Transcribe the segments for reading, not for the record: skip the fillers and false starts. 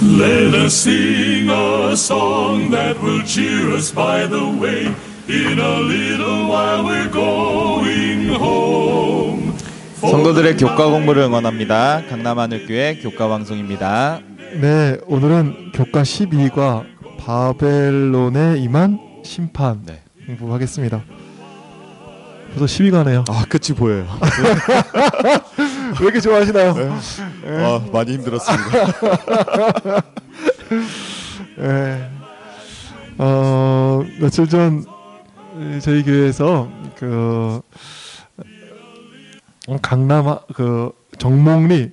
Let us sing a song that will cheer us by the way. In a little while we're going home. 성도들의 교과 공부를 응원합니다. 강남하늘교회 교과방송입니다. 네, 오늘은 교과 12과 바벨론에 임한 심판 공부하겠습니다. 벌써 12가네요. 아, 끝이 보여요. 왜 이렇게 좋아하시나요? 네. 아, 많이 힘들었습니다. 네. 며칠 전 저희 교회에서 강남 정몽리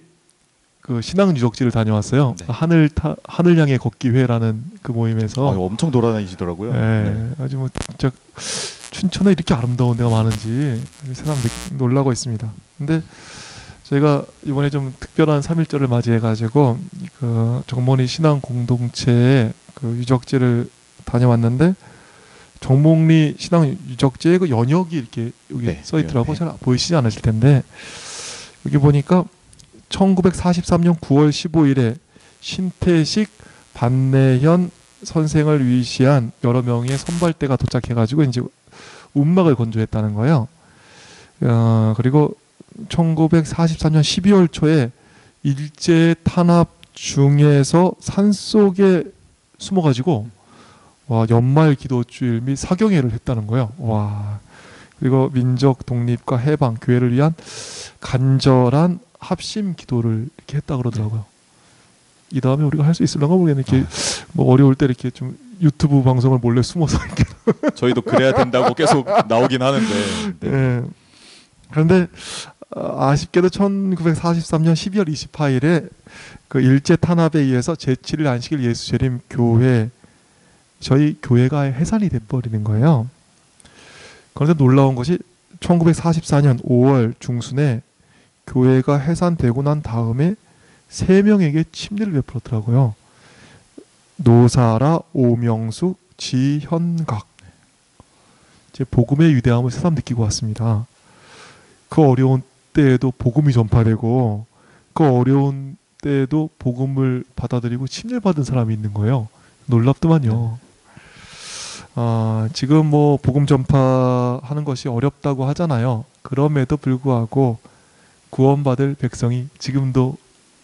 신앙 유적지를 다녀왔어요. 네. 하늘 향해 걷기회라는 그 모임에서 엄청 돌아다니시더라고요. 네. 아주 뭐 진짜 춘천에 이렇게 아름다운 데가 많은지 새삼 놀라고 있습니다. 근데 저희가 이번에 좀 특별한 3.1절을 맞이해가지고 정몽리 신앙 공동체의 유적지를 다녀왔는데, 정몽리 신앙 유적지의 연역이 이렇게 여기 써 있더라고. 잘 보이시지 않으실 텐데, 여기 보니까 1943년 9월 15일에 신태식, 반내현 선생을 위시한 여러 명의 선발대가 도착해가지고 이제 운막을 건조했다는 거예요. 그리고 1943년 12월 초에 일제 탄압 중에서 산속에 숨어가지고 연말 기도주일 및 사경회를 했다는 거예요. 와. 그리고 민족 독립과 해방, 교회를 위한 간절한 합심 기도를 이렇게 했다 그러더라고요. 이 다음에 우리가 할 수 있을런가 모르겠는데, 이렇게 뭐 어려울 때 이렇게 좀 유튜브 방송을 몰래 숨어서 이렇게 저희도 그래야 된다고 계속 나오긴 하는데. 네. 그런데 아쉽게도 1943년 12월 28일에 일제 탄압에 의해서 제7일 안식일 예수재림 교회, 저희 교회가 해산이 돼버리는 거예요. 그런데 놀라운 것이 1944년 5월 중순에 교회가 해산되고 난 다음에 3명에게 침례를 베풀었더라고요. 노사라, 오명숙, 지현각. 제 복음의 위대함을 새삼 느끼고 왔습니다. 그 어려운 때에도 복음이 전파되고, 그 어려운 때에도 복음을 받아들이고 침례받은 사람이 있는 거예요. 놀랍더만요. 지금 뭐 복음 전파하는 것이 어렵다고 하잖아요. 그럼에도 불구하고 구원받을 백성이 지금도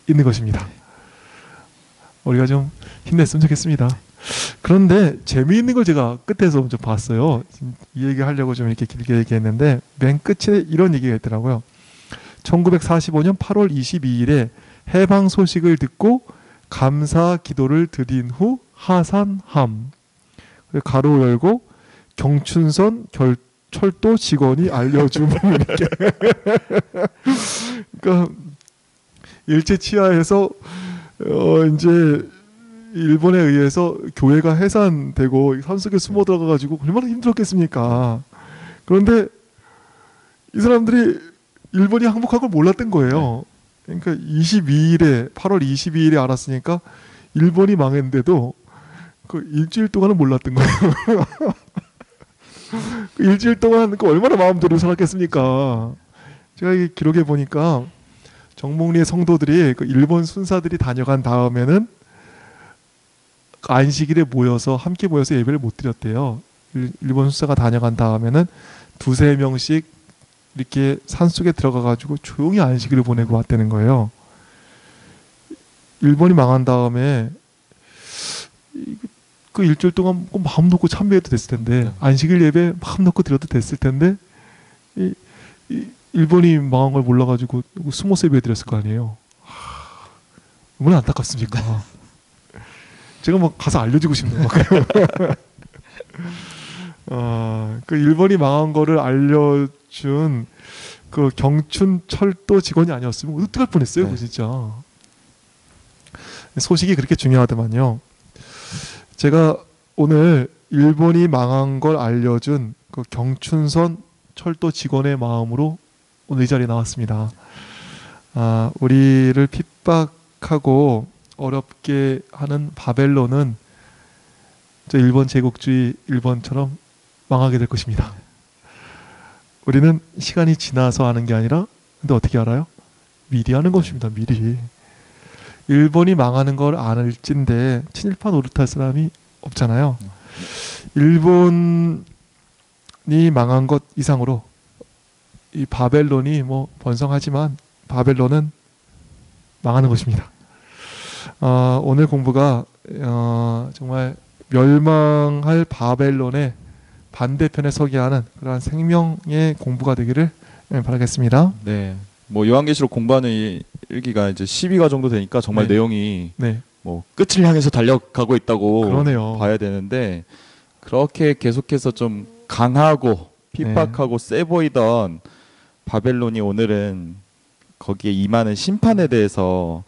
있는 것입니다. 우리가 좀 힘냈으면 좋겠습니다. 그런데 재미있는 걸 제가 끝에서 좀 봤어요. 이 얘기 하려고 좀 이렇게 길게 얘기했는데, 맨 끝에 이런 얘기가 있더라고요. 1945년 8월 22일에 해방 소식을 듣고 감사 기도를 드린 후 하산함. 가로 열고 경춘선 철도 직원이 알려줌. 그러니까 일제 치하에서 이제 일본에 의해서 교회가 해산되고 산속에 숨어 들어가가지고 얼마나 힘들었겠습니까. 그런데 이 사람들이 일본이 항복한 걸 몰랐던 거예요. 그러니까 8월 22일에 알았으니까 일본이 망했는데도 일주일 동안은 몰랐던 거예요. 일주일 동안 얼마나 마음대로 살았겠습니까. 제가 이 기록해 보니까 정몽리의 성도들이 일본 순사들이 다녀간 다음에는 안식일에 함께 모여서 예배를 못 드렸대요. 일본 순사가 다녀간 다음에는 2-3명씩 이렇게 산속에 들어가가지고 조용히 안식일을 보내고 왔다는 거예요. 일본이 망한 다음에 그 일주일 동안 마음 놓고 참배해도 됐을 텐데, 안식일 예배 마음 놓고 드려도 됐을 텐데, 일본이 망한 걸 몰라가지고 숨어서 예배 드렸을 거 아니에요. 얼마나 안타깝습니까. 제가 막 가서 알려주고 싶네요. 그 일본이 망한 거를 알려준 그 경춘철도 직원이 아니었으면 어떡할 뻔했어요. 진짜. 소식이 그렇게 중요하더만요. 제가 오늘 일본이 망한 걸 알려준 그 경춘선 철도 직원의 마음으로 오늘 이 자리에 나왔습니다. 우리를 핍박하고 어렵게 하는 바벨론은 저 일본 제국주의 일본처럼 망하게 될 것입니다. 우리는 시간이 지나서 아는 게 아니라, 근데 어떻게 알아요? 미리 하는 것입니다. 미리. 일본이 망하는 걸 알을진데 친일파 노릇할 사람이 없잖아요. 일본이 망한 것 이상으로 이 바벨론이 뭐 번성하지만 바벨론은 망하는 것입니다. 오늘 공부가 정말 멸망할 바벨론의 반대편에 서게 하는 그러한 생명의 공부가 되기를 바라겠습니다. 네. 뭐 요한계시록 공부하는 이 일기가 이제 12가 정도 되니까 정말 네. 내용이 네, 뭐 끝을 향해서 달려가고 있다고 그러네요. 봐야 되는데 그렇게 계속해서 좀 강하고 핍박하고 세 보이던 바벨론이 오늘은 거기에 임하는 심판에 대해서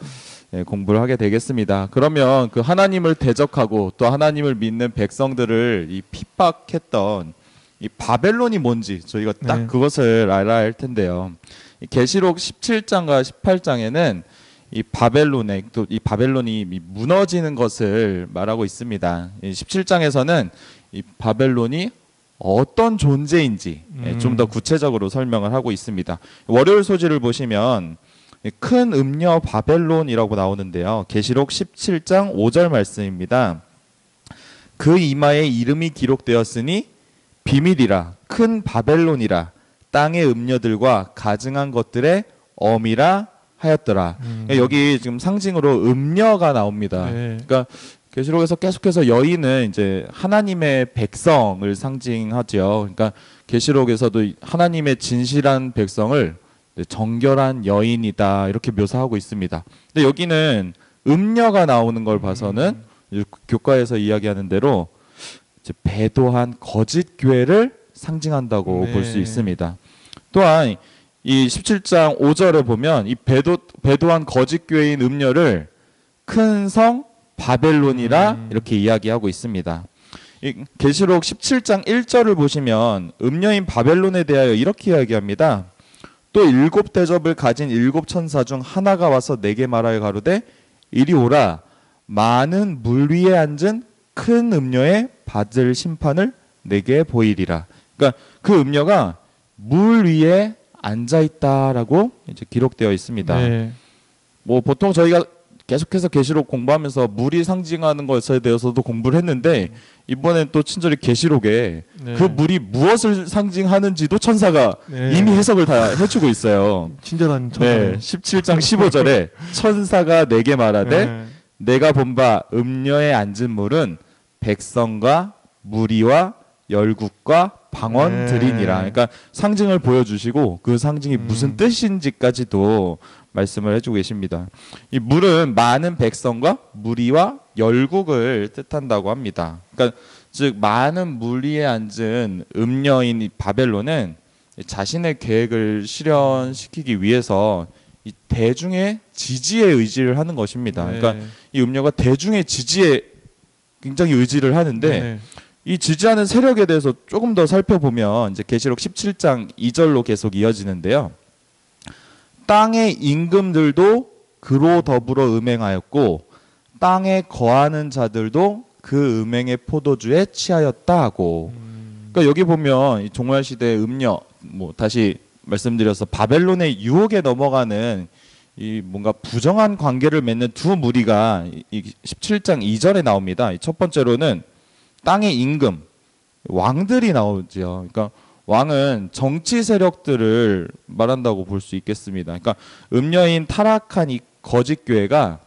공부를 하게 되겠습니다. 그러면 그 하나님을 대적하고 또 하나님을 믿는 백성들을 이 핍박했던 이 바벨론이 뭔지 저희가 딱 네. 그것을 알아야 할 텐데요. 이 계시록 17장과 18장에는 이 바벨론의 또 이 바벨론이 무너지는 것을 말하고 있습니다. 이 17장에서는 이 바벨론이 어떤 존재인지 좀 더 구체적으로 설명을 하고 있습니다. 월요일 소지를 보시면 큰 음녀 바벨론이라고 나오는데요. 계시록 17장 5절 말씀입니다. 그 이마에 이름이 기록되었으니 비밀이라 큰 바벨론이라 땅의 음녀들과 가증한 것들의 어미라 하였더라. 여기 지금 상징으로 음녀가 나옵니다. 네. 그러니까 계시록에서 계속해서 여인은 이제 하나님의 백성을 상징하죠. 그러니까 계시록에서도 하나님의 진실한 백성을 정결한 여인이다 이렇게 묘사하고 있습니다. 근데 여기는 음녀가 나오는 걸 봐서는 교과에서 이야기하는 대로 이제 배도한 거짓 교회를 상징한다고 네. 볼 수 있습니다. 또한 이 17장 5절에 보면 이 배도한 거짓 교회인 음녀를 큰 성 바벨론이라 이렇게 이야기하고 있습니다. 이 계시록 17장 1절을 보시면 음녀인 바벨론에 대하여 이렇게 이야기합니다. 또 7 대접을 가진 7 천사 중 하나가 와서 내게 말하여 가로되 이리 오라 많은 물 위에 앉은 큰 음녀의 받을 심판을 내게 보이리라. 그러니까 그 음녀가 물 위에 앉아 있다라고 이제 기록되어 있습니다. 네. 뭐 보통 저희가 계속해서 계시록 공부하면서 물이 상징하는 것에 대해서도 공부를 했는데 이번엔 또 친절히 계시록에 네. 그 물이 무엇을 상징하는지도 천사가 네. 이미 해석을 다 해주고 있어요. 친절한 천사. 네, 17장 15절에 천사가 내게 말하되 네. 내가 본 바 음녀에 앉은 물은 백성과 무리와 열국과 방언들이니라. 그러니까 상징을 보여주시고 그 상징이 무슨 뜻인지까지도 말씀을 해주고 계십니다. 이 물은 많은 백성과 무리와 열국을 뜻한다고 합니다. 그러니까 즉 많은 무리에 앉은 음녀인 이 바벨론은 자신의 계획을 실현시키기 위해서 이 대중의 지지에 의지를 하는 것입니다. 그러니까 이 음녀가 대중의 지지에 굉장히 의지를 하는데 네. 이 지지하는 세력에 대해서 조금 더 살펴보면 이제 계시록 17장 2절로 계속 이어지는데요. 땅의 임금들도 그로 더불어 음행하였고 땅에 거하는 자들도 그 음행의 포도주에 취하였다 하고. 그러니까 여기 보면 이 종말 시대의 음녀, 뭐 다시 말씀드려서 바벨론의 유혹에 넘어가는 이 뭔가 부정한 관계를 맺는 두 무리가 이 17장 2절에 나옵니다. 첫 번째로는 땅의 임금, 왕들이 나오죠. 그러니까 왕은 정치 세력들을 말한다고 볼 수 있겠습니다. 그러니까 음녀인 타락한 이 거짓 교회가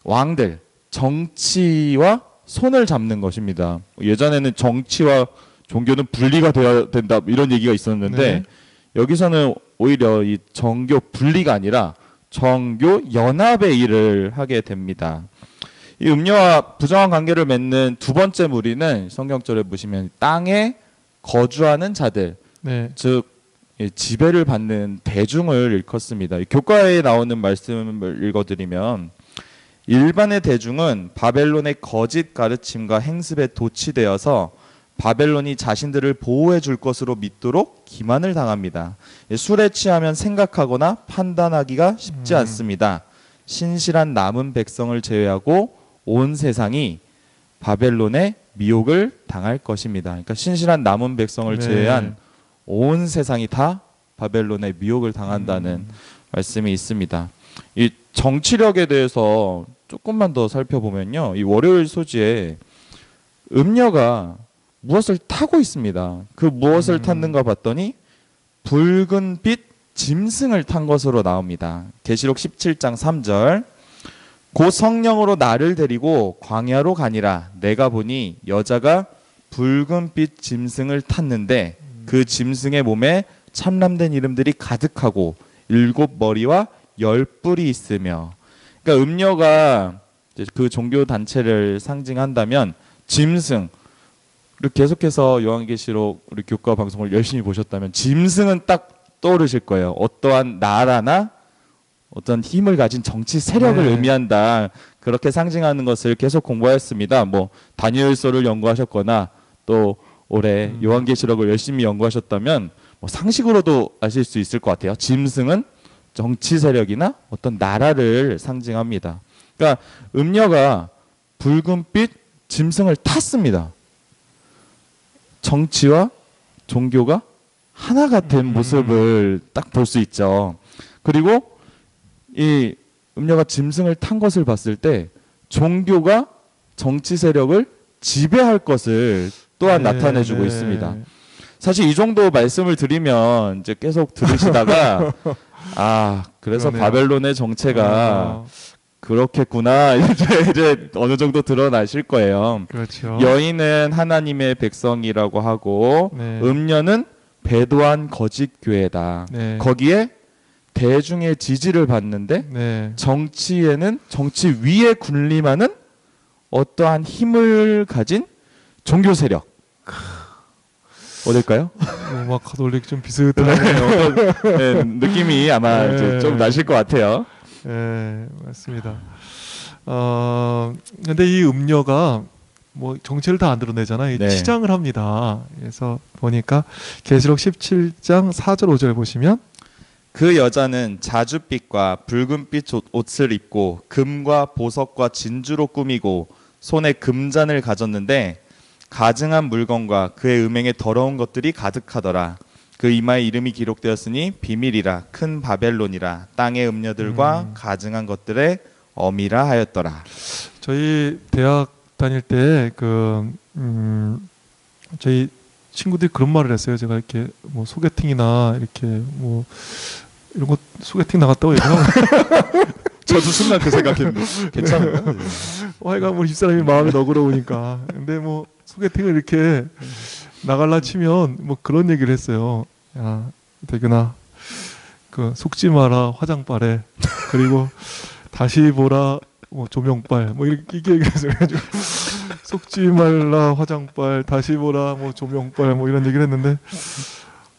왕들, 정치와 손을 잡는 것입니다. 예전에는 정치와 종교는 분리가 되어야 된다 이런 얘기가 있었는데 네. 여기서는 오히려 이 정교 분리가 아니라 정교 연합의 일을 하게 됩니다. 이 음녀와 부정한 관계를 맺는 두 번째 무리는 성경절에 보시면 땅에 거주하는 자들, 네. 즉 지배를 받는 대중을 일컫습니다. 교과에 나오는 말씀을 읽어드리면 일반의 대중은 바벨론의 거짓 가르침과 행습에 도취되어서 바벨론이 자신들을 보호해 줄 것으로 믿도록 기만을 당합니다. 술에 취하면 생각하거나 판단하기가 쉽지 않습니다. 신실한 남은 백성을 제외하고 온 세상이 바벨론의 미혹을 당할 것입니다. 그러니까 신실한 남은 백성을 네. 제외한 온 세상이 다 바벨론의 미혹을 당한다는 말씀이 있습니다. 이 정치력에 대해서 조금만 더 살펴보면요. 이 월요일 소지에 음녀가 무엇을 타고 있습니다. 그 무엇을 탔는가 봤더니 붉은빛 짐승을 탄 것으로 나옵니다. 계시록 17장 3절. 곧 성령으로 나를 데리고 광야로 가니라. 내가 보니 여자가 붉은빛 짐승을 탔는데 그 짐승의 몸에 참람된 이름들이 가득하고 7머리와 10뿔이 있으며. 그러니까 음녀가 그 종교 단체를 상징한다면 짐승, 계속해서 요한계시록 우리 교과 방송을 열심히 보셨다면 짐승은 딱 떠오르실 거예요. 어떠한 나라나 어떤 힘을 가진 정치 세력을 네. 의미한다. 그렇게 상징하는 것을 계속 공부하였습니다. 뭐 다니엘서를 연구하셨거나 또 올해 요한계시록을 열심히 연구하셨다면 뭐 상식으로도 아실 수 있을 것 같아요. 짐승은 정치 세력이나 어떤 나라를 상징합니다. 그러니까 음녀가 붉은빛 짐승을 탔습니다. 정치와 종교가 하나가 된 모습을 딱 볼 수 있죠. 그리고 이 음녀가 짐승을 탄 것을 봤을 때 종교가 정치 세력을 지배할 것을 또한 나타내주고 있습니다. 사실 이 정도 말씀을 드리면 이제 계속 들으시다가 그래서 그러네요. 바벨론의 정체가 그렇겠구나 이제 어느 정도 드러나실 거예요. 그렇죠. 여인은 하나님의 백성이라고 하고 네. 음녀는 배도한 거짓 교회다. 네. 거기에 대중의 지지를 받는데 네. 정치에는 정치 위에 군림하는 어떠한 힘을 가진 종교 세력. 어딜까요? 로마 가톨릭 좀 비슷하네요. 네, 느낌이 아마 이제 좀 나실 것 같아요. 네, 맞습니다. 근데 이 음녀가 뭐 정체를 다 안 드러내잖아요. 네. 치장을 합니다. 그래서 보니까 계시록 17장 4절 5절 보시면 그 여자는 자줏빛과 붉은빛 옷을 입고 금과 보석과 진주로 꾸미고 손에 금잔을 가졌는데 가증한 물건과 그의 음행에 더러운 것들이 가득하더라. 그 이마에 이름이 기록되었으니 비밀이라 큰 바벨론이라 땅의 음녀들과 가증한 것들의 어미라 하였더라. 저희 대학 다닐 때 저희 친구들이 그런 말을 했어요. 제가 이렇게 뭐 소개팅이나 이렇게 뭐 이런 거 소개팅 나갔다고 얘기하면 저도 순간 그 생각했는데 괜찮아요. 하여간 뭐 집사람이 마음이 너그러우니까. 근데 뭐 소개팅을 이렇게 나갈라 치면 뭐 그런 얘기를 했어요. 야, 대근아, 그 속지 마라 화장빨에 그리고 다시 보라 뭐 조명빨 뭐 이렇게 얘기를 해서 그래가지고 속지 말라 화장빨 다시 보라 뭐 조명빨 뭐 이런 얘기를 했는데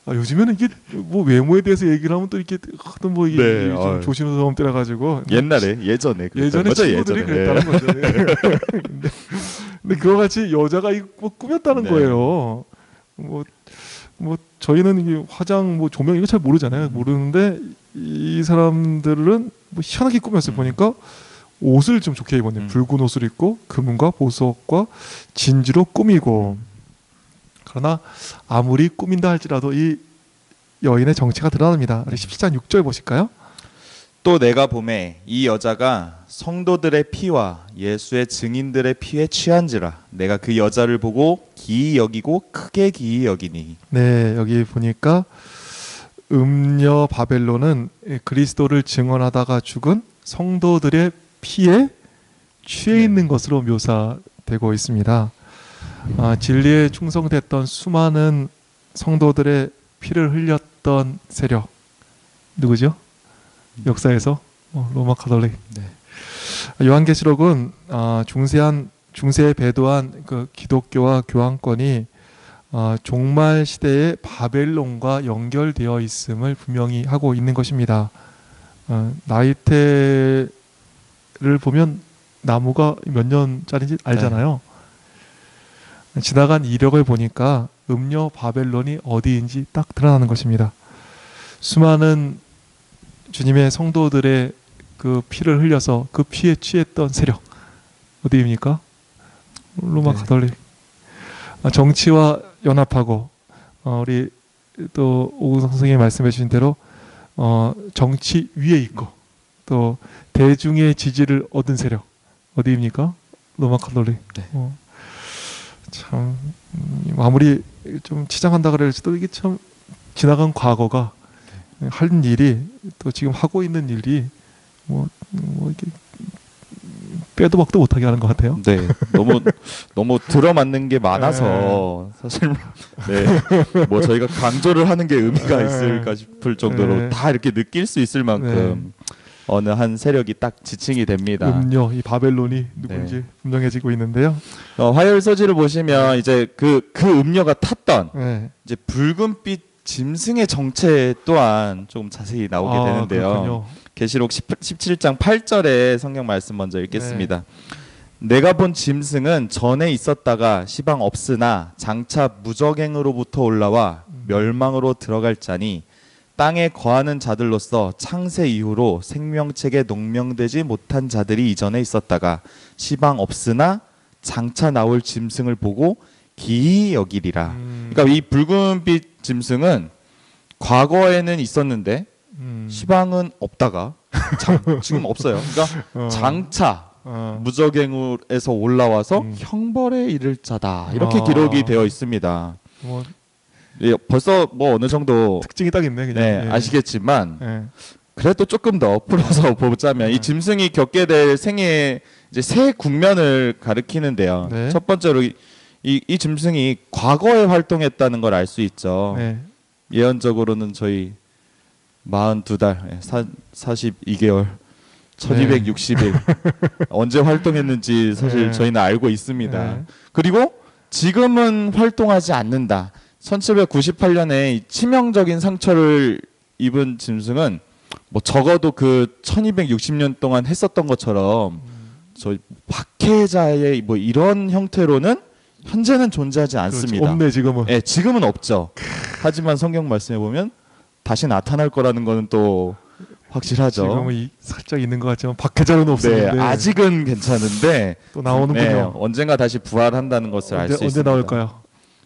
요즘에는 이게 뭐 외모에 대해서 얘기를 하면 또 이렇게 하여튼 뭐 이게 네, 좀 조심스러움 때려가지고 예전에 친구들이 그랬다는 거죠. 근데 그와 같이 여자가 뭐 꾸몄다는 네. 거예요. 뭐 저희는 이게 화장 뭐 조명 이거 잘 모르잖아요. 모르는데 이 사람들은 뭐 희한하게 꾸몄어요. 보니까 옷을 좀 좋게 입었네요. 붉은 옷을 입고 금과 보석과 진주로 꾸미고. 그러나 아무리 꾸민다 할지라도 이 여인의 정체가 드러납니다. 우리 17장 6절 보실까요? 또 내가 보매 이 여자가 성도들의 피와 예수의 증인들의 피에 취한지라 내가 그 여자를 보고 기이 여기고 크게 기이 여기니. 네, 여기 보니까 음녀 바벨론은 그리스도를 증언하다가 죽은 성도들의 피에 취해 있는 것으로 묘사되고 있습니다. 진리에 충성됐던 수많은 성도들의 피를 흘렸던 세력 누구죠? 역사에서 로마 가톨릭. 네. 요한계시록은 중세에 배도한 그 기독교와 교황권이 종말 시대의 바벨론과 연결되어 있음을 분명히 하고 있는 것입니다. 나이테를 보면 나무가 몇 년짜리인지 알잖아요. 네. 지나간 이력을 보니까 음녀 바벨론이 어디인지 딱 드러나는 것입니다. 수많은 주님의 성도들의 그 피를 흘려서 그 피에 취했던 세력 어디입니까? 로마 가톨릭. 정치와 연합하고 우리 또 오구성 선생님이 말씀해 주신 대로 정치 위에 있고 또 대중의 지지를 얻은 세력 어디입니까? 로마 카톨릭. 네. 참 아무리 좀 치장한다 그래도 이게 참 지나간 과거가 할 일이 또 지금 하고 있는 일이 뭐 이렇게 빼도 박도 못하게 하는 것 같아요. 네, 너무 들어맞는 게 많아서 사실 뭐 저희가 강조를 하는 게 의미가 있을까 싶을 정도로 다 이렇게 느낄 수 있을 만큼 어느 한 세력이 딱 지칭이 됩니다. 음료, 이 바벨론이 누군지 분명해지고 있는데요. 화요일 소지를 보시면 이제 그 음료가 탔던 이제 붉은빛 짐승의 정체 또한 좀 자세히 나오게 되는데요. 그렇군요. 계시록 17장 8절의 성경 말씀 먼저 읽겠습니다. 내가 본 짐승은 전에 있었다가 시방 없으나 장차 무적행으로부터 올라와 멸망으로 들어갈 자니 땅에 거하는 자들로서 창세 이후로 생명책에 농명되지 못한 자들이 이전에 있었다가 시방 없으나 장차 나올 짐승을 보고 기이 여기리라. 그러니까 이 붉은빛 짐승은 과거에는 있었는데 시방은 없다가 지금 없어요. 그러니까 장차 무적행에서 올라와서 형벌에 이를 자다 이렇게 기록이 되어 있습니다. 벌써 뭐 어느 정도 특징이 딱 있네. 그냥. 아시겠지만 그래도 조금 더 풀어서 보자면 이 짐승이 겪게 될 생의 이제 세 국면을 가리키는데요. 첫 번째로 이 짐승이 과거에 활동했다는 걸 알 수 있죠. 예언적으로는 저희 42달, 42개월, 1260일 언제 활동했는지 사실 저희는 알고 있습니다. 그리고 지금은 활동하지 않는다. 1798년에 치명적인 상처를 입은 짐승은 뭐 적어도 그 1260년 동안 했었던 것처럼 저희 박해자의 뭐 이런 형태로는 현재는 존재하지 않습니다. 그렇지, 없네 지금은. 네, 지금은 없죠. 하지만 성경 말씀에 보면 다시 나타날 거라는 거는 또 확실하죠. 지금은 살짝 있는 것 같지만 박해자는 없었는데. 네, 아직은 괜찮은데 또 나오는군요. 언젠가 다시 부활한다는 것을 알 수 있습니다. 언제 나올까요?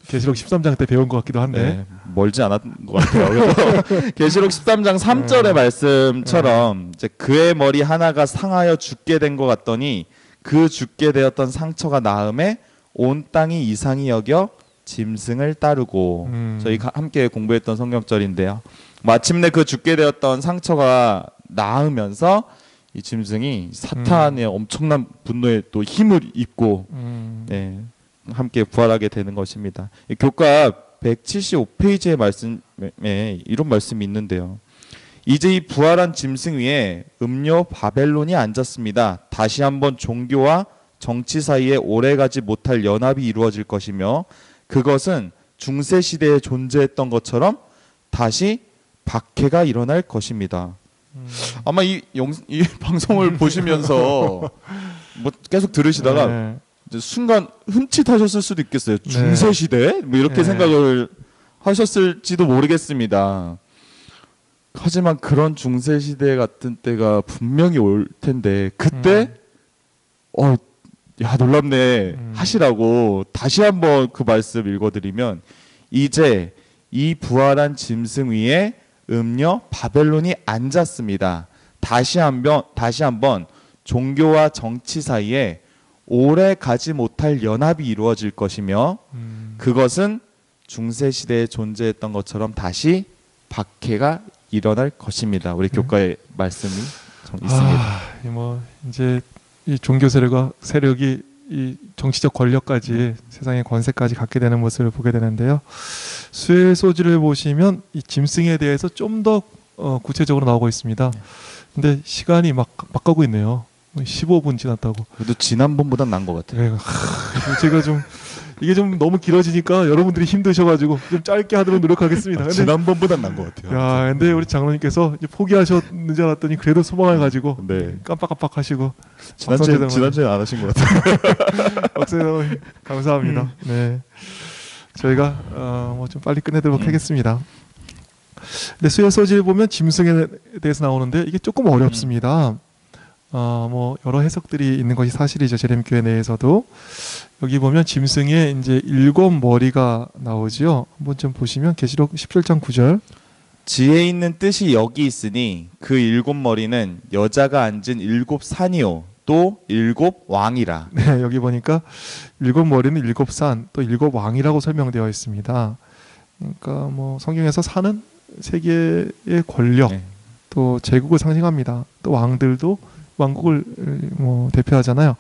계시록 13장 때 배운 것 같기도 한데. 멀지 않았던 것 같아요. 계시록 13장 3절의 말씀처럼 이제 그의 머리 하나가 상하여 죽게 된 것 같더니 그 죽게 되었던 상처가 나음에 온 땅이 이상히 여겨 짐승을 따르고 저희 함께 공부했던 성경절인데요. 마침내 그 죽게 되었던 상처가 나으면서 이 짐승이 사탄의 엄청난 분노에 또 힘을 입고 함께 부활하게 되는 것입니다. 교과 175페이지의 말씀에 이런 말씀이 있는데요. 이제 이 부활한 짐승 위에 음료 바벨론이 앉았습니다. 다시 한번 종교와 정치 사이에 오래가지 못할 연합이 이루어질 것이며 그것은 중세 시대에 존재했던 것처럼 다시 박해가 일어날 것입니다. 아마 이 방송을 보시면서 뭐 계속 들으시다가 순간 흠칫하셨을 수도 있겠어요. 중세 시대? 뭐 이렇게 생각을 하셨을지도 모르겠습니다. 하지만 그런 중세 시대 같은 때가 분명히 올 텐데 그때 야 놀랍네 하시라고 다시 한번 그 말씀 읽어드리면 이제 이 부활한 짐승 위에 음녀 바벨론이 앉았습니다. 다시 한번 종교와 정치 사이에 오래 가지 못할 연합이 이루어질 것이며 그것은 중세 시대에 존재했던 것처럼 다시 박해가 일어날 것입니다. 우리 교과의 말씀이 있습니다. 뭐 이제 이 종교 세력이 이 정치적 권력까지 세상의 권세까지 갖게 되는 모습을 보게 되는데요. 수요일 소지를 보시면 이 짐승에 대해서 좀 더 구체적으로 나오고 있습니다. 근데 시간이 막 가고 있네요. 15분 지났다고. 그래도 지난번보단 나은 것 같아요. 제가 좀 이게 좀 너무 길어지니까 여러분들이 힘드셔가지고 좀 짧게 하도록 노력하겠습니다. 지난번보단 나은 것 같아요. 야, 근데 우리 장로님께서 이제 포기하셨는 줄 알았더니 그래도 소망해가지고 깜빡깜빡하시고. 지난주에 안 하신 것 같아요. 박사님 감사합니다. 네, 저희가 뭐 좀 빨리 끝내도록 하겠습니다. 근데 수요 소지를 보면 짐승에 대해서 나오는데 이게 조금 어렵습니다. 뭐 여러 해석들이 있는 것이 사실이죠. 제레미교회 내에서도. 여기 보면 짐승의 이제 7 머리가 나오지요. 한번 좀 보시면 계시록 17장 9절. 지혜 있는 뜻이 여기 있으니 그 일곱 머리는 여자가 앉은 일곱 산이요 또 일곱 왕이라. 네, 여기 보니까 일곱 머리는 일곱 산, 또 일곱 왕이라고 설명되어 있습니다. 그러니까 뭐 성경에서 산은 세계의 권력, 네. 또 제국을 상징합니다. 또 왕들도 왕국을 뭐 대표하잖아요.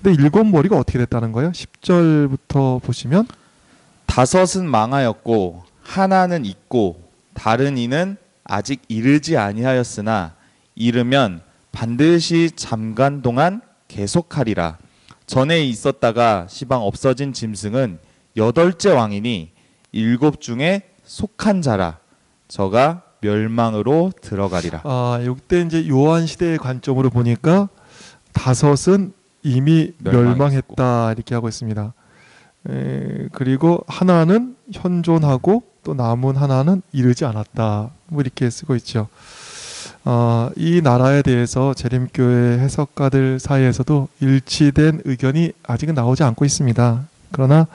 근데 일곱 머리가 어떻게 됐다는 거예요? 10절부터 보시면 다섯은 망하였고 하나는 있고 다른 이는 아직 이르지 아니하였으나 이르면 반드시 잠깐 동안 계속하리라. 전에 있었다가 시방 없어진 짐승은 여덟째 왕이니 일곱 중에 속한 자라. 저가 멸망으로 들어가리라. 이때 이제 요한 시대의 관점으로 보니까 다섯은 이미 멸망했다 이렇게 하고 있습니다. 그리고 하나는 현존하고 또 남은 하나는 이르지 않았다. 뭐 이렇게 쓰고 있죠. 이 나라에 대해서 재림교회 해석가들 사이에서도 일치된 의견이 아직은 나오지 않고 있습니다. 그러나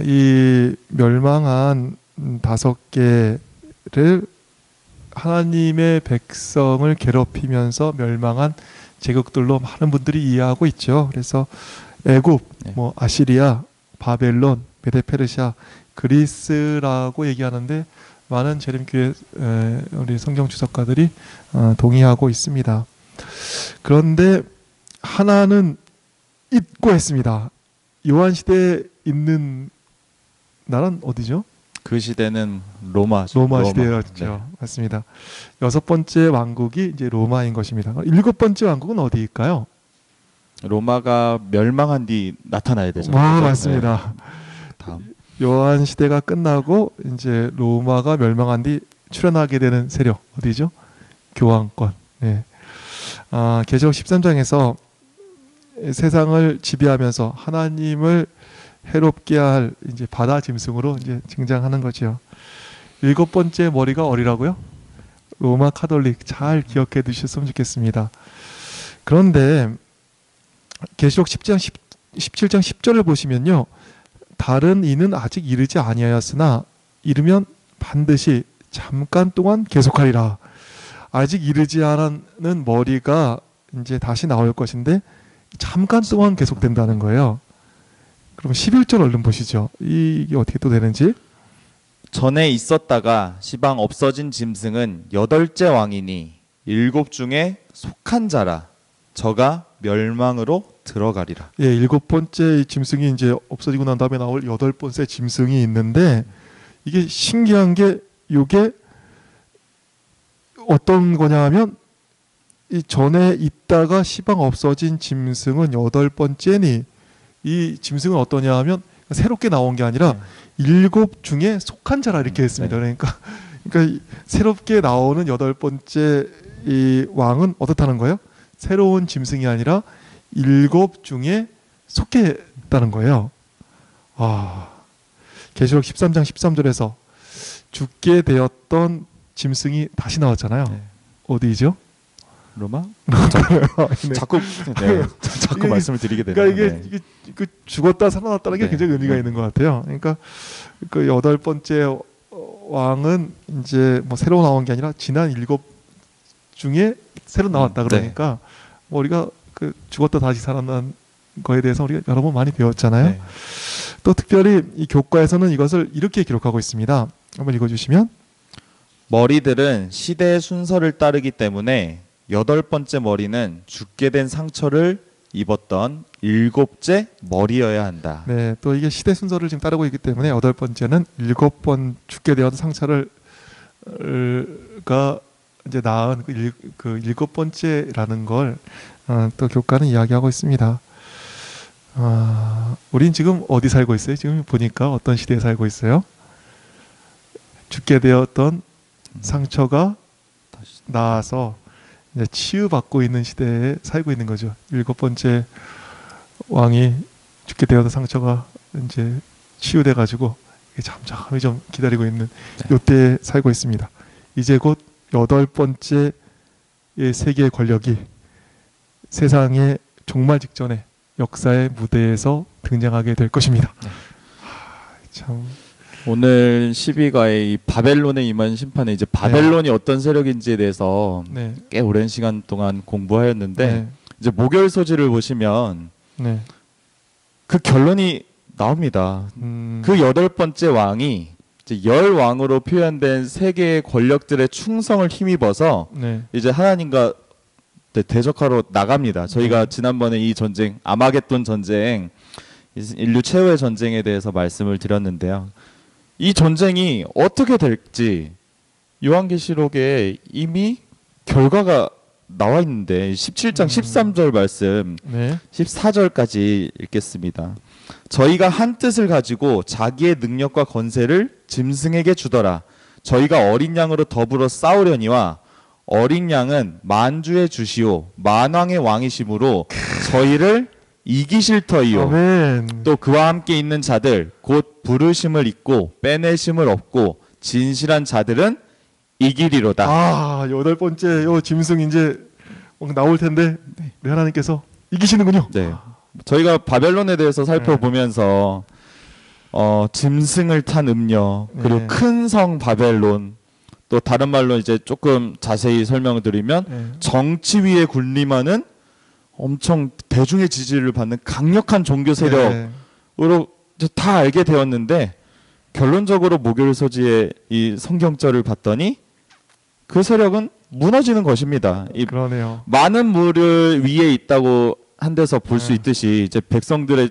이 멸망한 다섯 개를 하나님의 백성을 괴롭히면서 멸망한 제국들로 많은 분들이 이해하고 있죠. 그래서 애굽, 뭐 아시리아, 바벨론, 메데페르시아, 그리스라고 얘기하는데 많은 재림교회 우리 성경 주석가들이 동의하고 있습니다. 그런데 하나는 잊고 했습니다. 요한 시대에 있는 나라는 어디죠? 그 시대는 로마 시대였죠. 네. 맞습니다. 여섯 번째 왕국이 이제 로마인 것입니다. 일곱 번째 왕국은 어디일까요? 로마가 멸망한 뒤 나타나야 되죠. 맞습니다. 네. 다음. 요한 시대가 끝나고 이제 로마가 멸망한 뒤 출현하게 되는 세력 어디죠? 교황권. 네. 계시록 13장에서 세상을 지배하면서 하나님을 해롭게 할 이제 바다 짐승으로 이제 등장하는 거죠. 일곱 번째 머리가 어디라고요? 로마 카톨릭. 잘 기억해 두셨으면 좋겠습니다. 그런데 계시록 17장 10절을 보시면요. 다른 이는 아직 이르지 아니하였으나 이르면 반드시 잠깐 동안 계속하리라. 아직 이르지 않은 머리가 이제 다시 나올 것인데 잠깐 동안 계속된다는 거예요. 그럼 11절 얼른 보시죠. 이게 어떻게 또 되는지. 전에 있었다가 시방 없어진 짐승은 여덟째 왕이니 일곱 중에 속한 자라. 저가 멸망으로 들어가리라. 예, 일곱 번째 짐승이 이제 없어지고 난 다음에 나올 여덟 번째 짐승이 있는데 이게 신기한 게 이게 어떤 거냐면 이 전에 있다가 시방 없어진 짐승은 여덟 번째니 이 짐승은 어떠냐 하면 새롭게 나온 게 아니라 일곱 중에 속한 자라 이렇게 했습니다. 그러니까 새롭게 나오는 여덟 번째 이 왕은 어떻다는 거예요? 새로운 짐승이 아니라 일곱 중에 속했다는 거예요. 계시록 13장 13절에서 죽게 되었던 짐승이 다시 나왔잖아요. 네. 어디죠? 로마? 네. 자꾸 말씀을 드리게 되네요. 그러니까 이게 죽었다 살아났다는 게 굉장히 의미가 있는 것 같아요. 그러니까 그 여덟 번째 왕은 이제 뭐 새로 나온 게 아니라 지난 일곱 중에 새로 나왔다 그러니까 뭐 우리가 그 죽었다 다시 살아난 거에 대해서 우리가 여러 번 많이 배웠잖아요. 네. 또 특별히 이 교과에서는 이것을 이렇게 기록하고 있습니다. 한번 읽어주시면 머리들은 시대의 순서를 따르기 때문에 여덟 번째 머리는 죽게 된 상처를 입었던 일곱째 머리여야 한다. 네, 또 이게 시대 순서를 지금 따르고 있기 때문에 여덟 번째는 일곱 번 죽게 되었던 상처를 가 이제 낳은 그 일곱 번째라는 걸 또 교과는 이야기하고 있습니다. 우린 지금 어디 살고 있어요? 지금 보니까 어떤 시대에 살고 있어요? 죽게 되었던 상처가 나아서 이제 치유받고 있는 시대에 살고 있는 거죠. 일곱 번째 왕이 죽게 되었던 상처가 이제 치유돼 가지고 잠잠히 좀 기다리고 있는 이때에 살고 있습니다. 이제 곧 여덟 번째의 세계의 권력이 세상의 종말 직전에 역사의 무대에서 등장하게 될 것입니다. 참 오늘 12가의 이 바벨론에 임한 심판에 이제 바벨론이 어떤 세력인지에 대해서 네. 꽤 오랜 시간 동안 공부하였는데 네. 이제 목요일 소지를 보시면 네. 그 결론이 나옵니다. 그 8번째 왕이 이제 열 왕으로 표현된 세계의 권력들의 충성을 힘입어서 네. 이제 하나님과 대적하러 나갑니다. 저희가 지난번에 이 전쟁, 아마겟돈 전쟁, 인류 최후의 전쟁에 대해서 말씀을 드렸는데요. 이 전쟁이 어떻게 될지 요한계시록에 이미 결과가 나와 있는데 17장 13절 말씀 네. 14절까지 읽겠습니다. 저희가 한 뜻을 가지고 자기의 능력과 권세를 짐승에게 주더라. 저희가 어린 양으로 더불어 싸우려니와 어린 양은 만주의 주시오 만왕의 왕이심으로 저희를 이기실 터이요. 아멘. 또 그와 함께 있는 자들 곧 부르심을 잊고 빼내심을 얻고 진실한 자들은 이기리로다. 아, 8번째 요 짐승 이제 나올 텐데 우리 하나님께서 이기시는군요. 네. 저희가 바벨론에 대해서 살펴보면서 짐승을 탄 음녀 그리고 네. 큰 성 바벨론 또 다른 말로 이제 조금 자세히 설명을 드리면 네. 정치 위에 군림하는 엄청 대중의 지지를 받는 강력한 종교 세력으로 네. 이제 다 알게 되었는데 결론적으로 목요일 소지의 이 성경절을 봤더니 그 세력은 무너지는 것입니다. 이 그러네요. 많은 물을 위에 있다고 한 데서 볼 수 네. 있듯이 이제 백성들의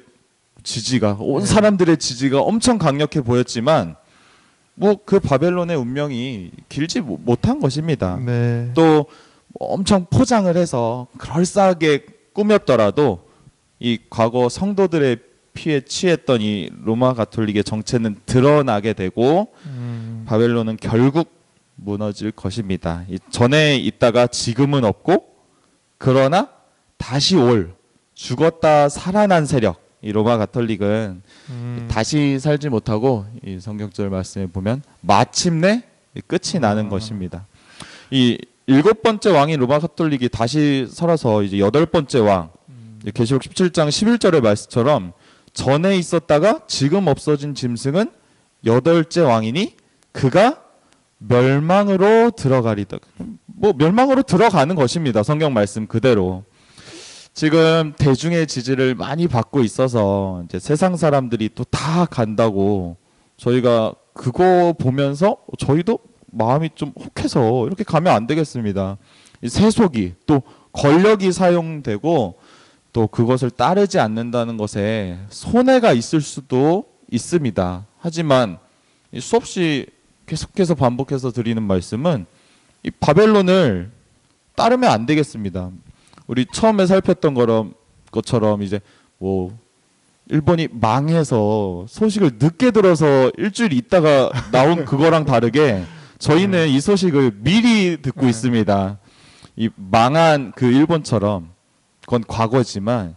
지지가 온 사람들의 지지가 엄청 강력해 보였지만 뭐 그 바벨론의 운명이 길지 못한 것입니다. 네. 또 엄청 포장을 해서 그럴싸하게 꾸몄더라도 이 과거 성도들의 피에 취했던 이 로마 가톨릭의 정체는 드러나게 되고 바벨론은 결국 무너질 것입니다. 이 전에 있다가 지금은 없고 그러나 다시 올 죽었다 살아난 세력 이 로마 가톨릭은 다시 살지 못하고 이 성경절 말씀에 보면 마침내 끝이 나는 것입니다. 이 7번째 왕인 로마 가톨릭이 다시 살아서 이제 8번째 왕 계시록 17장 11절의 말씀처럼 전에 있었다가 지금 없어진 짐승은 8째 왕이니 그가 멸망으로 들어가리다. 뭐 멸망으로 들어가는 것입니다. 성경 말씀 그대로. 지금 대중의 지지를 많이 받고 있어서 이제 세상 사람들이 또 다 간다고 저희가 그거 보면서 저희도 마음이 좀 혹해서 이렇게 가면 안 되겠습니다. 이 세속이 또 권력이 사용되고 또 그것을 따르지 않는다는 것에 손해가 있을 수도 있습니다. 하지만 수없이 계속해서 반복해서 드리는 말씀은 이 바벨론을 따르면 안 되겠습니다. 우리 처음에 살폈던 것처럼 이제 뭐 일본이 망해서 소식을 늦게 들어서 일주일 있다가 나온 그거랑 다르게 저희는 이 소식을 미리 듣고 있습니다. 이 망한 그 일본처럼 그건 과거지만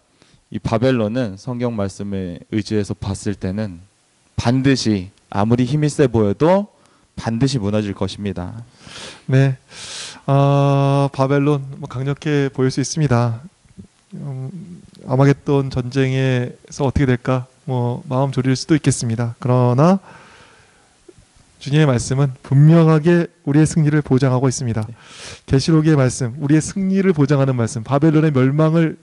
이 바벨론은 성경 말씀에 의지해서 봤을 때는 반드시 아무리 힘이 세 보여도 반드시 무너질 것입니다. 네. 바벨론 뭐 강력해 보일 수 있습니다. 아마겟돈 전쟁에서 어떻게 될까 뭐 마음 졸일 수도 있겠습니다. 그러나 주님의 말씀은 분명하게 우리의 승리를 보장하고 있습니다. 계시록의 말씀, 우리의 승리를 보장하는 말씀, 바벨론의 멸망을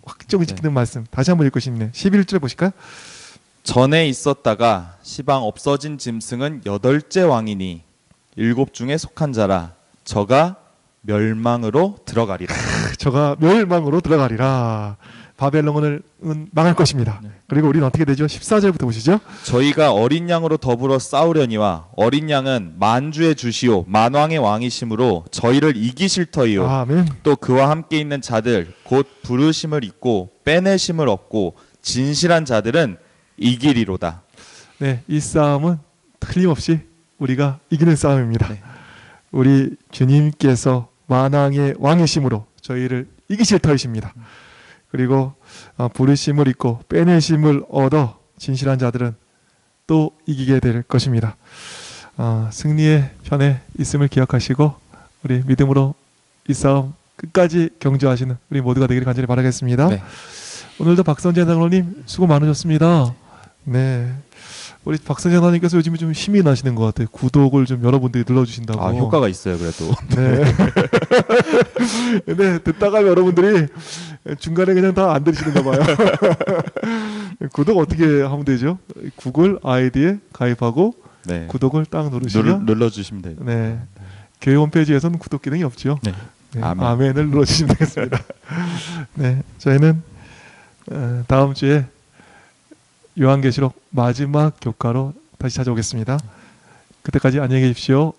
확정지키는 말씀. 다시 한번 읽고 싶네요. 11절 보실까요? 전에 있었다가 시방 없어진 짐승은 8째 왕이니 7 중에 속한 자라 저가 멸망으로 들어가리라. 저가 멸망으로 들어가리라. 바벨론은 망할 것입니다. 그리고 우리는 어떻게 되죠? 14절부터 보시죠. 저희가 어린 양으로 더불어 싸우려니와 어린 양은 만주의 주시오 만왕의 왕이심으로 저희를 이기실 터이요. 아멘. 또 그와 함께 있는 자들 곧 부르심을 잊고 빼내심을 얻고 진실한 자들은 이기리로다. 네, 이 싸움은 틀림없이 우리가 이기는 싸움입니다. 네. 우리 주님께서 만왕의 왕이심으로 저희를 이기실 터이십니다. 그리고 부르심을 잊고 빼내심을 얻어 진실한 자들은 또 이기게 될 것입니다. 승리의 편에 있음을 기억하시고 우리 믿음으로 이 싸움 끝까지 경주하시는 우리 모두가 되기를 간절히 바라겠습니다. 네. 오늘도 박선재 장로님 수고 많으셨습니다. 네, 우리 박선생님께서 요즘에 좀 힘이 나시는 것 같아요. 구독을 좀 여러분들이 눌러주신다고. 아, 효과가 있어요, 그래도. 네. 근데 듣다가 여러분들이 중간에 그냥 다 안 들으시는가 봐요. 구독 어떻게 하면 되죠? 구글 아이디에 가입하고 네. 구독을 딱 누르시면 눌러주시면 돼요. 네. 교회 홈페이지에서는 구독 기능이 없죠. 네. 네. 아멘. 아멘을 눌러주시면 되겠습니다. 네. 저희는 다음 주에 요한계시록 마지막 교과로 다시 찾아오겠습니다. 그때까지 안녕히 계십시오.